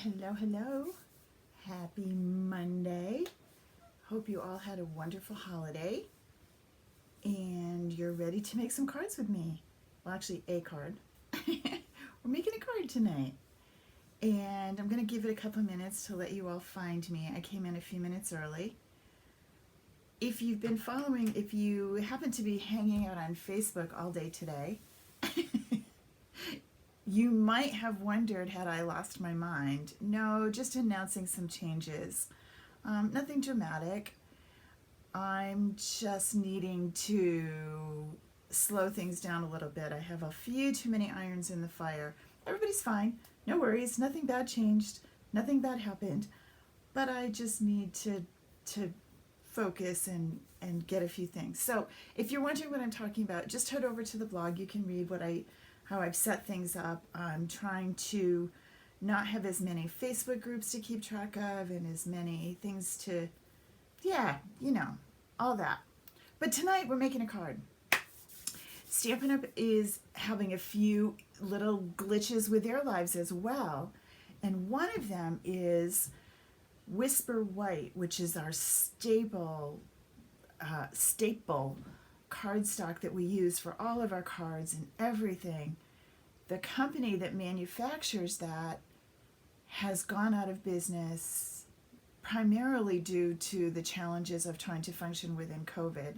Hello, hello. Happy Monday. Hope you all had a wonderful holiday and you're ready to make some cards with me. Well, actually, a card. We're making a card tonight. And I'm going to give it a couple minutes to let you all find me. I came in a few minutes early. If you've been following, if you happen to be hanging out on Facebook all day today, you might have wondered, had I lost my mind? No, just announcing some changes. Nothing dramatic. I'm just needing to slow things down a little bit. I have a few too many irons in the fire. Everybody's fine. No worries. Nothing bad changed. Nothing bad happened. But I just need to focus and get a few things. So if you're wondering what I'm talking about, just head over to the blog. You can read how I've set things up. I'm trying to not have as many Facebook groups to keep track of and as many things to, all that. But tonight we're making a card. Stampin' Up! Is having a few little glitches with their lives as well. And one of them is Whisper White, which is our staple cardstock that we use for all of our cards and everything. The company that manufactures that has gone out of business primarily due to the challenges of trying to function within COVID,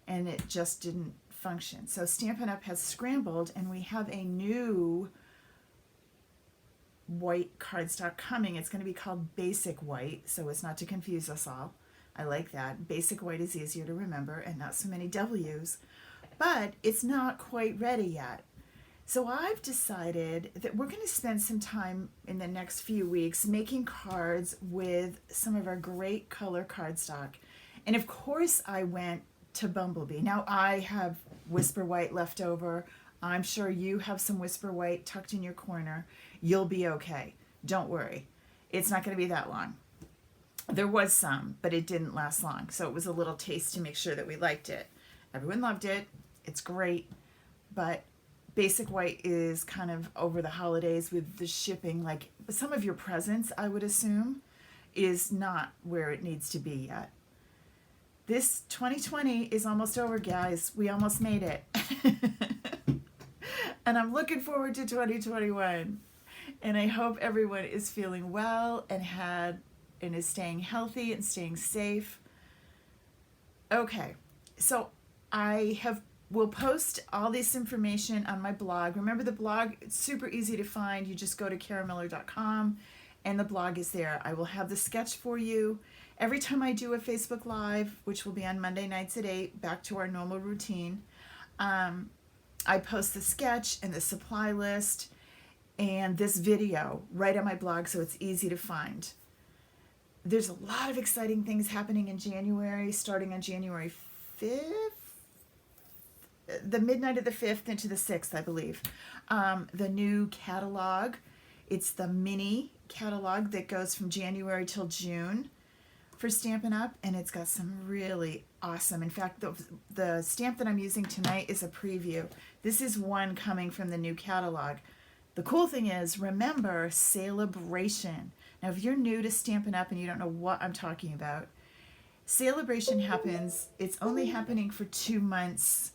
and it just didn't function. So Stampin' Up! Has scrambled, and we have a new white cardstock coming. It's going to be called Basic White, so as not to confuse us all. I like that. Basic White is easier to remember and not so many W's, but it's not quite ready yet. So I've decided that we're going to spend some time in the next few weeks making cards with some of our great color cardstock. And of course I went to Bumblebee. Now I have Whisper White left over. I'm sure you have some Whisper White tucked in your corner. You'll be okay. Don't worry. It's not going to be that long. There was some, but it didn't last long. So it was a little taste to make sure that we liked it. Everyone loved it. It's great. But Basic White is kind of over the holidays with the shipping. Like some of your presents, I would assume, is not where it needs to be yet. This 2020 is almost over, guys. We almost made it. And I'm looking forward to 2021. And I hope everyone is feeling well and is staying healthy and staying safe. Okay, so we'll post all this information on my blog. Remember the blog, it's super easy to find. You just go to karamiller.com and the blog is there. I will have the sketch for you. Every time I do a Facebook Live, which will be on Monday nights at 8, back to our normal routine, I post the sketch and the supply list and this video right on my blog so it's easy to find. There's a lot of exciting things happening in January, starting on January 5th, the midnight of the 5th into the 6th, I believe. The new catalog, it's the mini catalog that goes from January till June for Stampin' Up! And it's got some really awesome, in fact, the stamp that I'm using tonight is a preview. This is one coming from the new catalog. The cool thing is, remember, Celebration. Now, if you're new to Stampin' Up! And you don't know what I'm talking about, Celebration happens, it's only happening for 2 months.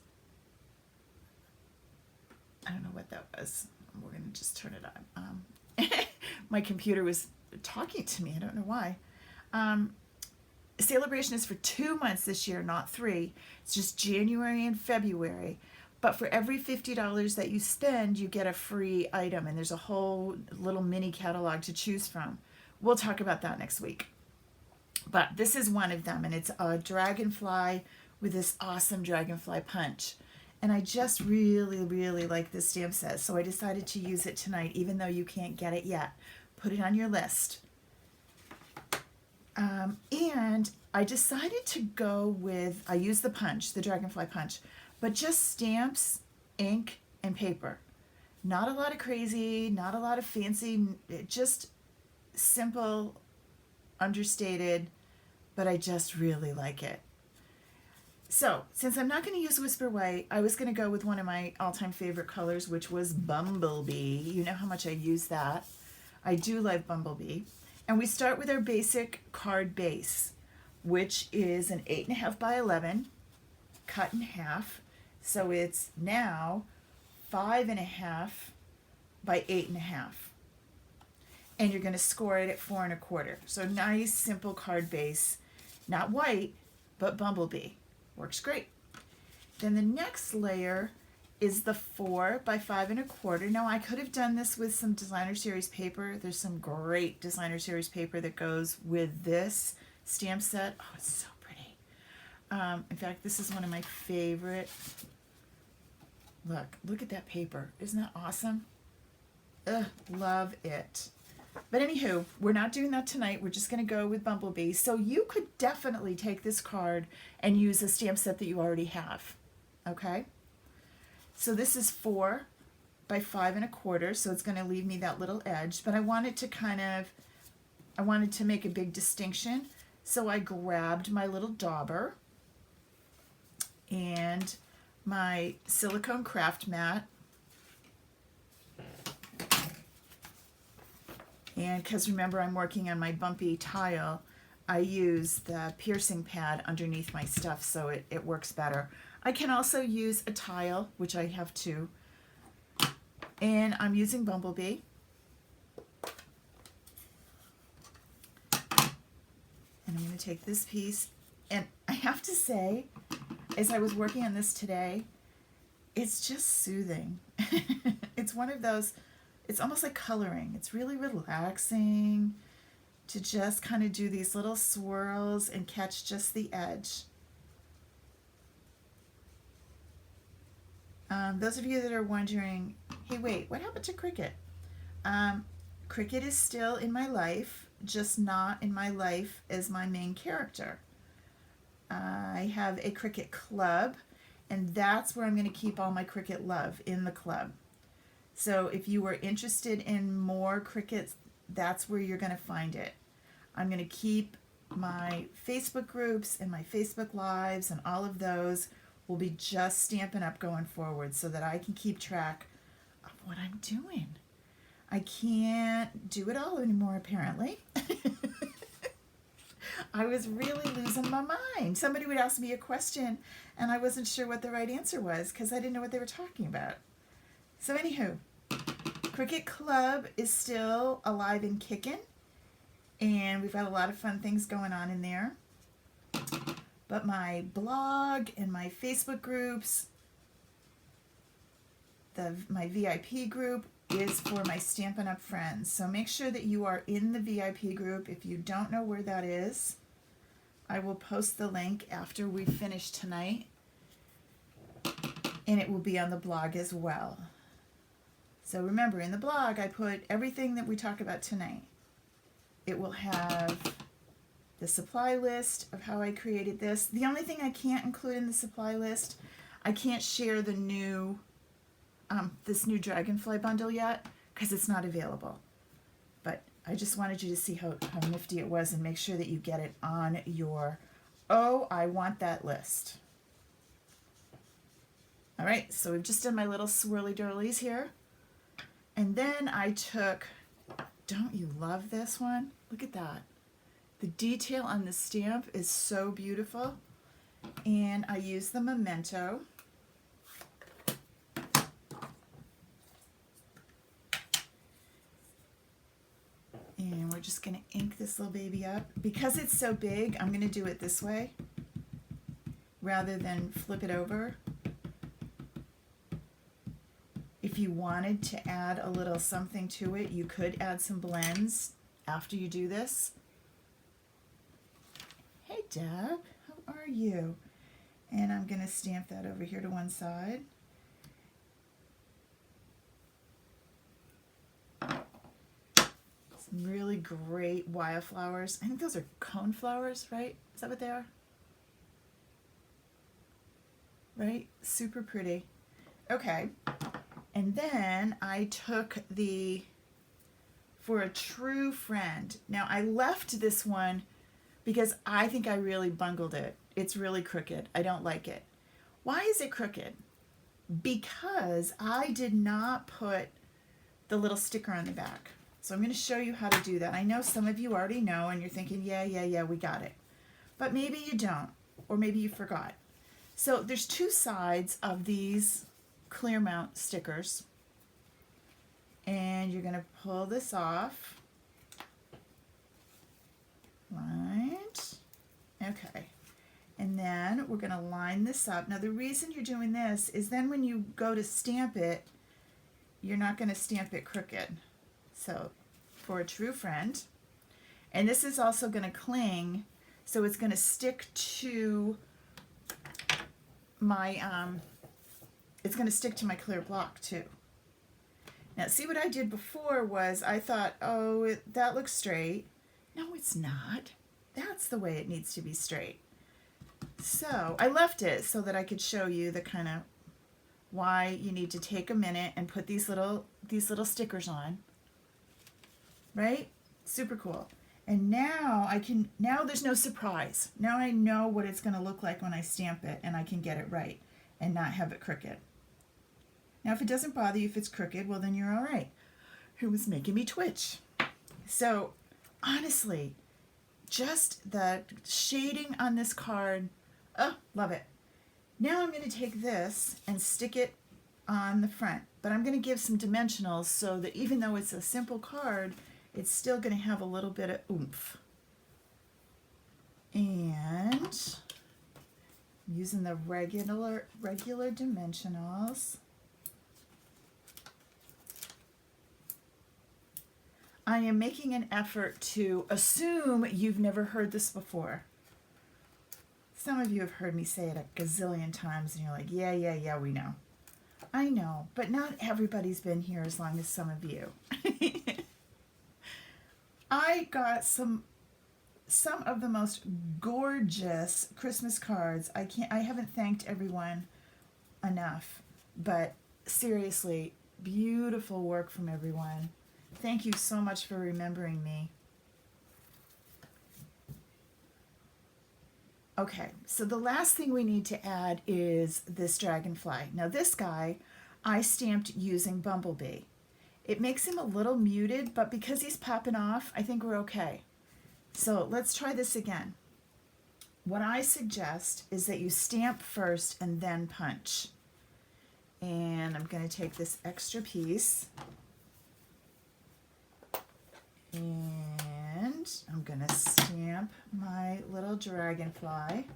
I don't know what that was. We're going to just turn it on. My computer was talking to me. I don't know why. Celebration is for 2 months this year, not 3. It's just January and February. But for every $50 that you spend, you get a free item. And there's a whole little mini catalog to choose from. We'll talk about that next week. But this is one of them. And it's a Dragonfly with this awesome Dragonfly punch. And I just really, really like this stamp set. So I decided to use it tonight, even though you can't get it yet. Put it on your list. And I decided to go with, I used the punch, the Dragonfly punch, but just stamps, ink, and paper. Not a lot of crazy, not a lot of fancy, just simple, understated, but I just really like it. So, since I'm not going to use Whisper White, I was going to go with one of my all-time favorite colors, which was Bumblebee. You know how much I use that. I do love Bumblebee. And we start with our basic card base, which is an 8.5 by 11 cut in half. So it's now 5.5 by 8.5. And you're going to score it at 4.25. So nice, simple card base. Not white, but Bumblebee. Works great. Then the next layer is the 4 by 5.25. Now I could have done this with some designer series paper. There's some great designer series paper that goes with this stamp set. Oh, it's so pretty. In fact, this is one of my favorite. Look at that paper. Isn't that awesome? Ugh, love it. But anywho, we're not doing that tonight. We're just going to go with Bumblebee. So you could definitely take this card and use a stamp set that you already have. Okay? So this is 4 by 5.25. So it's going to leave me that little edge. But I wanted to make a big distinction. So I grabbed my little dauber and my silicone craft mat. And because remember, I'm working on my bumpy tile, I use the piercing pad underneath my stuff so it works better. I can also use a tile, which I have too. And I'm using Bumblebee. And I'm going to take this piece. And I have to say, as I was working on this today, it's just soothing. It's one of those, it's almost like coloring. It's really relaxing to just kind of do these little swirls and catch just the edge. Those of you that are wondering, hey, wait, what happened to Cricket? Cricket is still in my life, just not in my life as my main character. I have a Cricket club, and that's where I'm going to keep all my Cricket love, in the club. So if you are interested in more Crickets, that's where you're going to find it. I'm going to keep my Facebook groups and my Facebook Lives, and all of those will be just Stampin' Up! Going forward so that I can keep track of what I'm doing. I can't do it all anymore, apparently. I was really losing my mind. Somebody would ask me a question, and I wasn't sure what the right answer was because I didn't know what they were talking about. So anywho, Cricket Club is still alive and kicking, and we've got a lot of fun things going on in there. But my blog and my Facebook groups, my VIP group is for my Stampin' Up! Friends. So make sure that you are in the VIP group. If you don't know where that is, I will post the link after we finish tonight, and it will be on the blog as well. So remember, in the blog, I put everything that we talk about tonight. It will have the supply list of how I created this. The only thing I can't include in the supply list, I can't share the new, this new Dragonfly bundle yet because it's not available. But I just wanted you to see how nifty it was and make sure that you get it on your, oh, I want that list. All right, so we've just done my little swirly durlies here. And then I took, don't you love this one? Look at that. The detail on the stamp is so beautiful. And I use the memento. And we're just going to ink this little baby up. Because it's so big, I'm going to do it this way rather than flip it over. If you wanted to add a little something to it, you could add some blends after you do this. Hey Deb, how are you? And I'm going to stamp that over here to one side. Some really great wildflowers. I think those are cone flowers, right? Is that what they are? Right? Super pretty. Okay. And then I took the For a True Friend. Now I left this one because I think I really bungled it. It's really crooked. I don't like it. Why is it crooked? Because I did not put the little sticker on the back. So I'm going to show you how to do that. I know some of you already know and you're thinking, yeah, we got it. But maybe you don't, or maybe you forgot. So there's two sides of these clear mount stickers. And you're going to pull this off. Right. Okay. And then we're going to line this up. Now the reason you're doing this is then when you go to stamp it, you're not going to stamp it crooked. So for a true friend. And this is also going to cling, so it's going to stick to my it's going to stick to my clear block too. Now see, what I did before was I thought, oh, that looks straight. No, it's not. That's the way it needs to be straight. So I left it so that I could show you the kind of why you need to take a minute and put these little stickers on. Right? Super cool. And now now there's no surprise. Now I know what it's going to look like when I stamp it, and I can get it right and not have it crooked. Now if it doesn't bother you if it's crooked, well then you're all right. It was making me twitch. So honestly, just the shading on this card, oh, love it. Now I'm going to take this and stick it on the front, but I'm going to give some dimensionals so that even though it's a simple card, it's still going to have a little bit of oomph. And using the regular dimensionals, I am making an effort to assume you've never heard this before. Some of you have heard me say it a gazillion times and you're like, yeah, we know. I know, but not everybody's been here as long as some of you. I got some of the most gorgeous Christmas cards. I haven't thanked everyone enough, but seriously, beautiful work from everyone. Thank you so much for remembering me. Okay, so the last thing we need to add is this Dragonfly. Now this guy I stamped using Bumblebee. It makes him a little muted, but because he's popping off, I think we're okay. So let's try this again. What I suggest is that you stamp first and then punch. And I'm going to take this extra piece and I'm going to stamp my little dragonfly.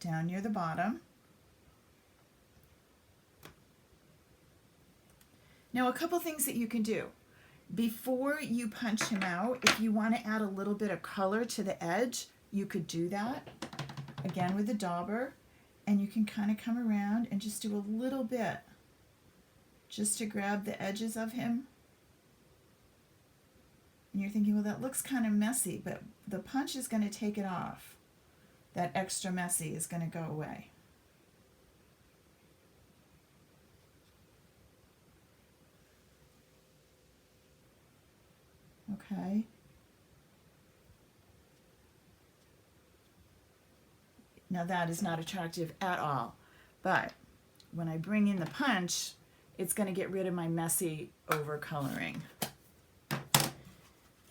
Down near the bottom. Now a couple things that you can do. Before you punch him out, if you want to add a little bit of color to the edge, you could do that. Again with the dauber. And you can kind of come around and just do a little bit just to grab the edges of him. And you're thinking, well, that looks kind of messy, but the punch is going to take it off. That extra messy is going to go away. Okay. Now that is not attractive at all, but when I bring in the punch, it's going to get rid of my messy over coloring.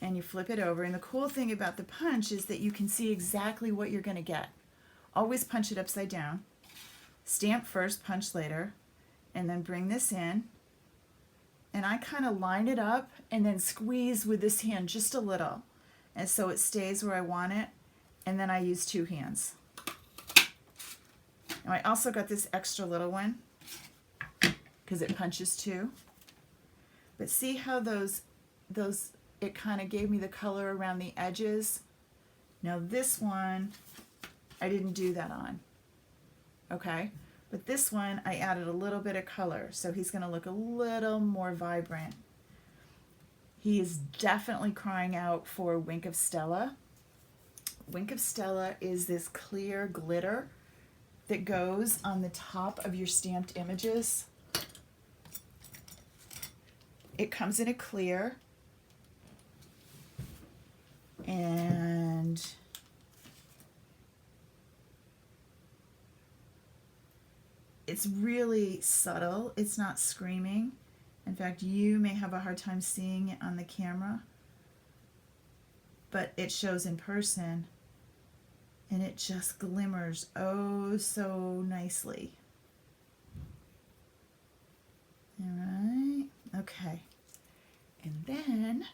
And you flip it over, and the cool thing about the punch is that you can see exactly what you're going to get. Always punch it upside down. Stamp first, punch later, and then bring this in. And I kind of line it up and then squeeze with this hand just a little. And so it stays where I want it, and then I use two hands. Now I also got this extra little one because it punches too. But see how those it kind of gave me the color around the edges. Now this one, I didn't do that on. Okay? But this one, I added a little bit of color, so he's going to look a little more vibrant. He is definitely crying out for Wink of Stella. Wink of Stella is this clear glitter that goes on the top of your stamped images. It comes in a clear, and it's really subtle. It's not screaming. In fact, you may have a hard time seeing it on the camera, but it shows in person, and it just glimmers oh so nicely. All right, okay. And then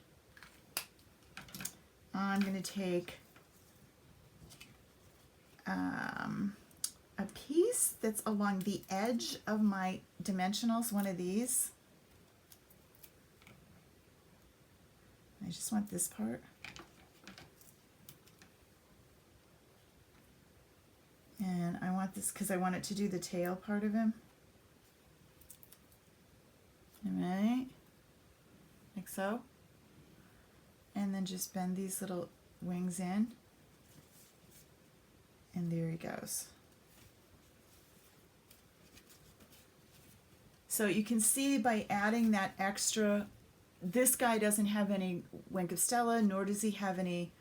I'm going to take a piece that's along the edge of my dimensionals, one of these. I just want this part. And I want this because I want it to do the tail part of him. All right, like so. And then just bend these little wings in. And there he goes. So you can see by adding that extra, this guy doesn't have any wink of Stella, nor does he have any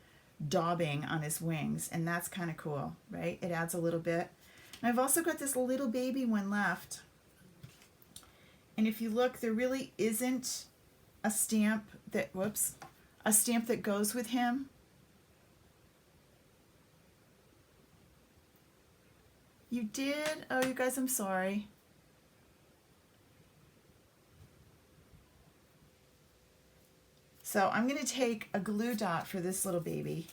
daubing on his wings, and that's kind of cool, right? It adds a little bit. And I've also got this little baby one left. And if you look, there really isn't a stamp that, a stamp that goes with him. You did? Oh, you guys, I'm sorry. So I'm going to take a glue dot for this little baby.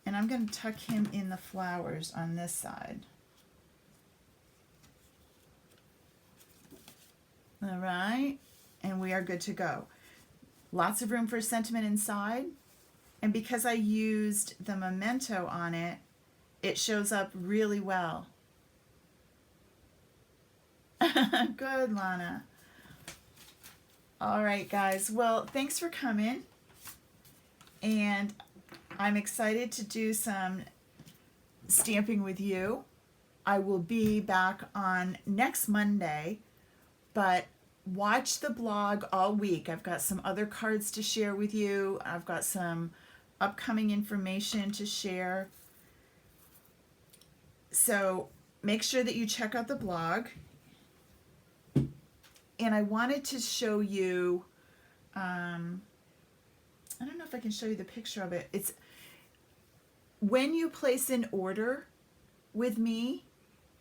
And I'm going to tuck him in the flowers on this side. All right. And we are good to go. Lots of room for sentiment inside. And because I used the memento on it, it shows up really well. Good, Lana. All right, guys. Well, thanks for coming. And I'm excited to do some stamping with you. I will be back on next Monday, but watch the blog all week. I've got some other cards to share with you. I've got some upcoming information to share. So make sure that you check out the blog. And I wanted to show you, I don't know if I can show you the picture of it. It's when you place an order with me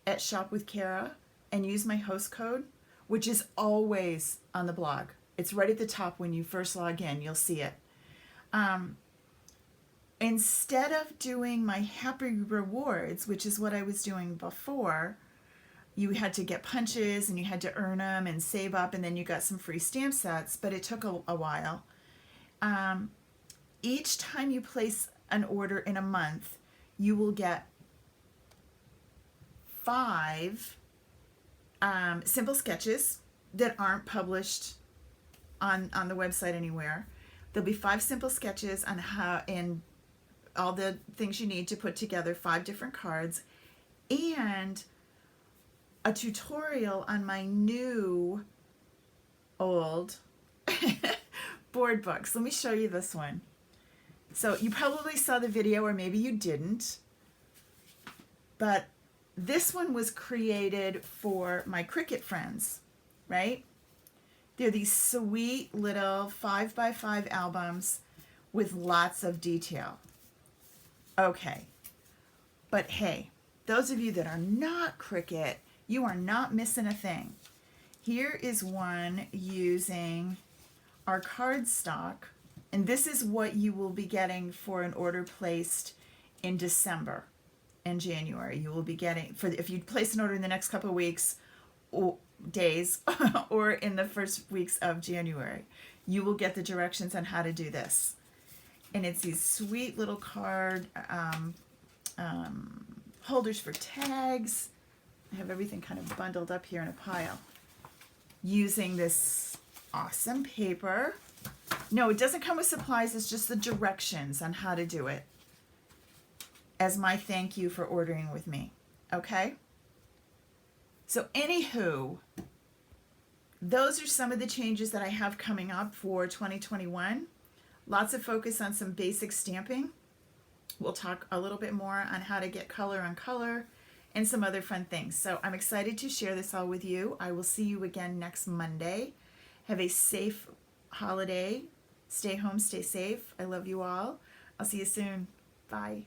at Shop with Kara and use my host code, which is always on the blog. It's right at the top when you first log in. You'll see it. Instead of doing my happy rewards, which is what I was doing before, you had to get punches and you had to earn them and save up, and then you got some free stamp sets, but it took a while. Each time you place an order in a month, you will get 5 simple sketches that aren't published on the website anywhere. There'll be 5 simple sketches on how, and all the things you need to put together 5 different cards, and a tutorial on my new old board books. Let me show you this one. So you probably saw the video, or maybe you didn't, but this one was created for my Cricut friends, right? They're these sweet little 5x5 albums with lots of detail. Okay, but hey, those of you that are not Cricut, you are not missing a thing. Here is one using our cardstock, and this is what you will be getting for an order placed in December and January. You will be getting, for if you place an order in the next couple of weeks or days or in the first weeks of January, you will get the directions on how to do this. And it's these sweet little card holders for tags. I have everything kind of bundled up here in a pile using this awesome paper. No, it doesn't come with supplies. It's just the directions on how to do it as my thank you for ordering with me. Okay? So anywho, those are some of the changes that I have coming up for 2021. Lots of focus on some basic stamping. We'll talk a little bit more on how to get color on color and some other fun things. So I'm excited to share this all with you. I will see you again next Monday. Have a safe holiday. Stay home, stay safe. I love you all. I'll see you soon. Bye.